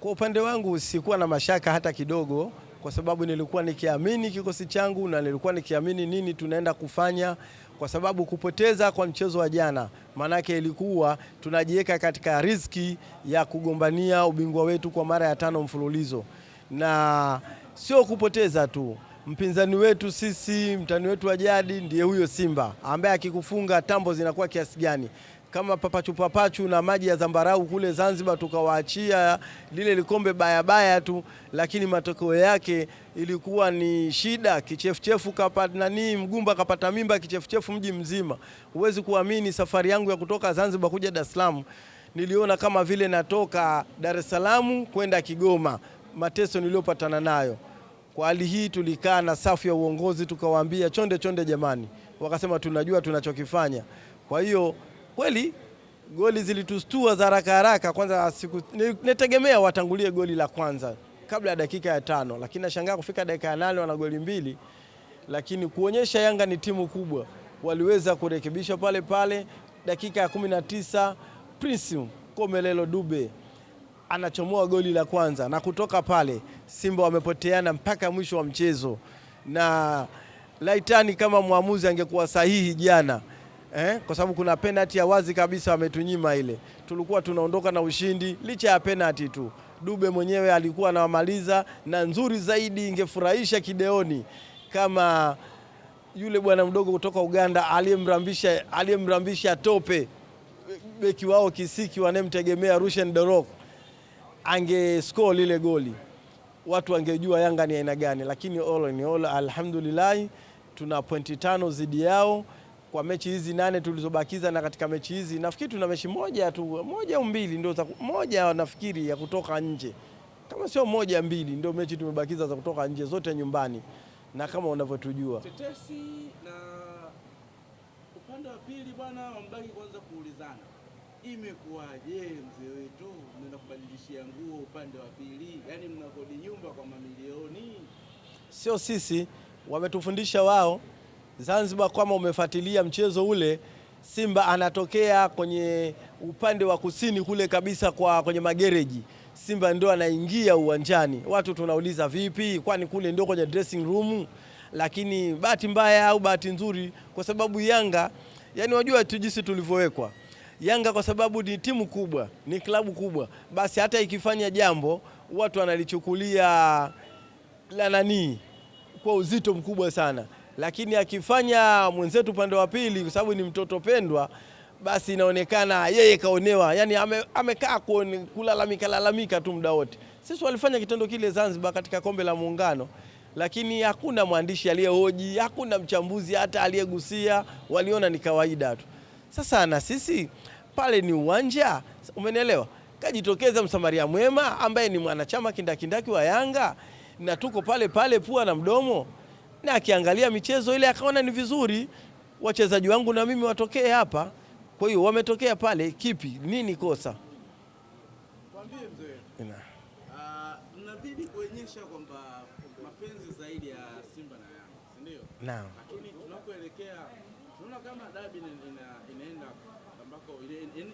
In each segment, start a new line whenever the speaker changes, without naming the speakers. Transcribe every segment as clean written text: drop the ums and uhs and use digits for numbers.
Kwa upande wangu sikuwa na mashaka hata kidogo, kwa sababu nilikuwa nikiamini kikosi changu na nilikuwa nikiamini nini tunaenda kufanya, kwa sababu kupoteza kwa mchezo wa jana manake ilikuwa tunajiweka katika riziki ya kugombania ubingwa wetu kwa mara ya 5 mfululizo, na sio kupoteza tu. Mpinzani wetu sisi, mtani wetu wa jadi ndiye huyo Simba ambaye akikufunga tambo zinakuwa kiasi gani. Kama papachu na maji ya zambarau kule Zanzibar tukawaachia lile likombe baya tu, lakini matokeo yake ilikuwa ni shida. Kichefuchefu kapata mgumba kapata mimba kichefuchefu mji mzima. Huwezi kuamini, safari yangu ya kutoka Zanzibar kuja Dar es Salaam niliona kama vile natoka Dar es Salaam kwenda Kigoma, mateso niliyopatana nayo. Kwa hali hii tulikaa na safu ya uongozi tukawaambia chonde jamani, wakasema tunajua tunachokifanya. Kwa hiyo kweli goli zilitustua za haraka. Kwanza nitegemea watangulie goli la kwanza kabla ya dakika ya 5, lakini nashangaa kufika dakika ya 8 wana goli 2. Lakini kuonyesha Yanga ni timu kubwa, waliweza kurekebisha pale. Dakika ya 19 Prince Komelelo Dube anachomoa goli la kwanza, na kutoka pale Simba wamepoteana mpaka mwisho wa mchezo. Na laitani kama muamuzi angekuwa sahihi jana, kwa sababu kuna penalty ya wazi kabisa wametunyima ile, tulikuwa tunaondoka na ushindi licha ya penalty tu. Dube mwenyewe alikuwa anamaliza, na nzuri zaidi ingefurahisha kideoni kama yule bwana mdogo kutoka Uganda aliyemrambisha tope beki wao kisiki wanemtegemea Rushen Dorok, ange score lile goli, watu wangejua Yanga ni aina gani. Lakini all in all, alhamdulillah tuna pointi 5 zidi yao kwa mechi hizi 8 tulizobakiza, na katika mechi hizi nafikiri tuna mechi moja au mbili ndio moja nafikiri ya kutoka nje, kama sio moja mbili ndio mechi tumebakiza za kutoka nje, zote nyumbani. Na kama unavyotujua
tetesi na upande wa pili bwana, wambaki kwanza kuulizana imekuwaje mzee wetu mnaenda kubadilishia nguo upande wa pili, yani mnakodi nyumba kwa mamilioni.
Sio sisi, wametufundisha wao. Zanzibar kama umefuatilia mchezo ule, Simba anatokea kwenye upande wa kusini kule kabisa kwenye magereji. Simba ndio anaingia uwanjani. Watu tunauliza vipi, kwani kule ndio kwenye dressing room? Lakini bahati mbaya au bahati nzuri, kwa sababu Yanga, yani wajua tujisi tulivyowekwa Yanga, kwa sababu ni timu kubwa, ni klabu kubwa, basi hata ikifanya jambo watu wanalichukulia la kwa uzito mkubwa sana. Lakini akifanya mwenzetu upande wa pili, kwa sababu ni mtoto pendwa, basi inaonekana yeye kaonewa, yani amekaa kulalamika tu muda wote. Sisi walifanya kitendo kile Zanzibar katika kombe la Muungano, lakini hakuna mwandishi aliyehoji, hakuna mchambuzi hata aliyegusia, waliona ni kawaida tu. Sasa na sisi pale ni uwanja, umenielewa? Kajitokeza msamaria mwema ambaye ni mwanachama kindakindaki wa Yanga, na tuko pale pua na mdomo, na akiangalia michezo ile akaona ni vizuri wachezaji wangu na mimi watokee hapa. Kwa hiyo wametokea pale, kipi nini kosa?
Kwambie mzee, mnabidi kuonyesha kwamba mapenzi zaidi ya Simba na Yanga, si ndio?
Naam.
Lakini tunapoelekea tunaona kama dabi inaenda ambako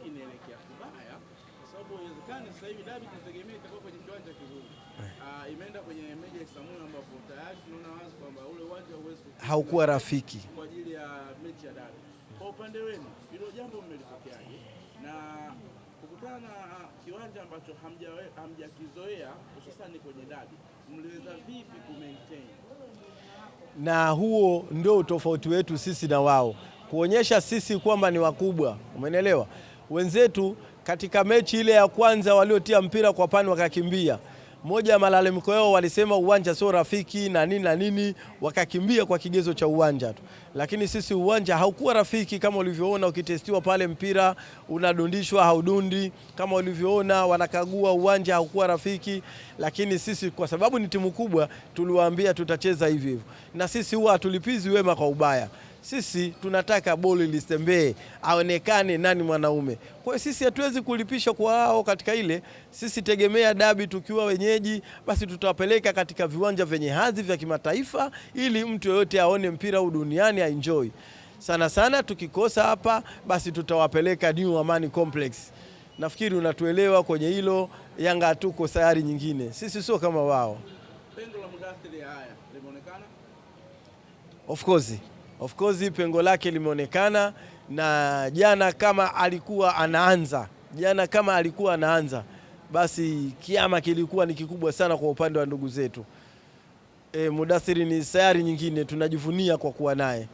inaelekea kubaya, kwa sababu inawezekana sasa hivi dabi tunategemea itakuwa kwenye kiwanja kizuri. Imeenda kwenye meja ya Samuel ambapo tayari tunaona wazi kwamba ule uwanja
haukuwa rafiki
kwa ajili ya mechi ya dabi. Kwa upande wenu hilo jambo mmelipokeaje, na kukutana na kiwanja ambacho hamjakizoea hususan kwenye dabi, mliweza vipi ku-maintain?
Na huo ndio tofauti wetu sisi na wao, kuonyesha sisi kwamba ni wakubwa, umeelewa? Wenzetu katika mechi ile ya kwanza waliotia mpira kwa pani wakakimbia, moja ya malalamiko yao walisema uwanja sio rafiki na nini, wakakimbia kwa kigezo cha uwanja tu. Lakini sisi uwanja haukuwa rafiki, kama ulivyoona ukitestiwa pale mpira unadundishwa haudundi, kama ulivyoona wanakagua uwanja haukuwa rafiki. Lakini sisi kwa sababu ni timu kubwa tuliwaambia tutacheza hivyo, na sisi huwa hatulipizi wema kwa ubaya. Sisi tunataka boli lisembee, aonekane nani mwanaume. Kwa hiyo sisi hatuwezi kulipisha kwa hao katika ile. Sisi tegemea dabi tukiwa wenyeji, basi tutawapeleka katika viwanja vyenye hadhi vya kimataifa, ili mtu yoyote aone mpira huu duniani enjoy. Sana tukikosa hapa, basi tutawapeleka New Amani Complex nafikiri unatuelewa kwenye hilo. Yanga hatuko sayari nyingine, sisi sio kama wao.
Pengo la Mudathir haya limeonekana?
Of course pengo lake limeonekana, na jana kama alikuwa anaanza basi kiama kilikuwa ni kikubwa sana kwa upande wa ndugu zetu. Mudathir ni sayari nyingine, tunajivunia kwa kuwa naye.